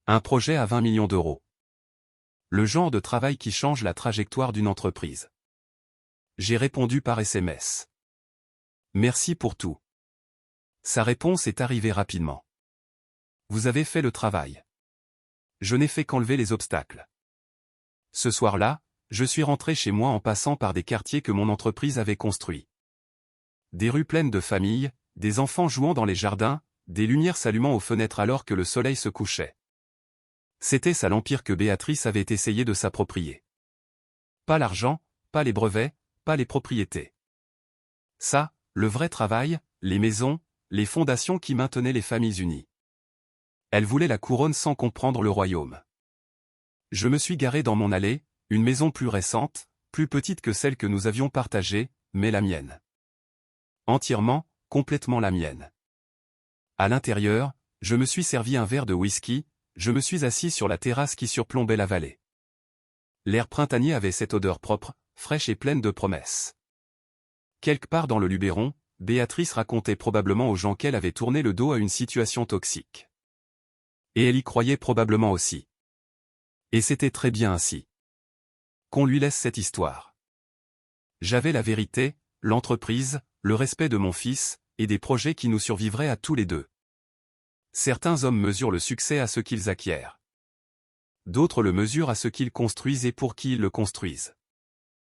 Un projet à 20 millions d'euros. Le genre de travail qui change la trajectoire d'une entreprise. J'ai répondu par SMS. Merci pour tout. Sa réponse est arrivée rapidement. Vous avez fait le travail. Je n'ai fait qu'enlever les obstacles. Ce soir-là, je suis rentré chez moi en passant par des quartiers que mon entreprise avait construits. Des rues pleines de familles, des enfants jouant dans les jardins, des lumières s'allumant aux fenêtres alors que le soleil se couchait. C'était ça l'empire que Béatrice avait essayé de s'approprier. Pas l'argent, pas les brevets, pas les propriétés. Ça, le vrai travail, les maisons, les fondations qui maintenaient les familles unies. Elle voulait la couronne sans comprendre le royaume. Je me suis garé dans mon allée, une maison plus récente, plus petite que celle que nous avions partagée, mais la mienne. Entièrement, complètement la mienne. À l'intérieur, je me suis servi un verre de whisky, je me suis assis sur la terrasse qui surplombait la vallée. L'air printanier avait cette odeur propre, fraîche et pleine de promesses. Quelque part dans le Luberon, Béatrice racontait probablement aux gens qu'elle avait tourné le dos à une situation toxique. Et elle y croyait probablement aussi. Et c'était très bien ainsi. Qu'on lui laisse cette histoire. J'avais la vérité, l'entreprise, le respect de mon fils, et des projets qui nous survivraient à tous les deux. Certains hommes mesurent le succès à ce qu'ils acquièrent. D'autres le mesurent à ce qu'ils construisent et pour qui ils le construisent.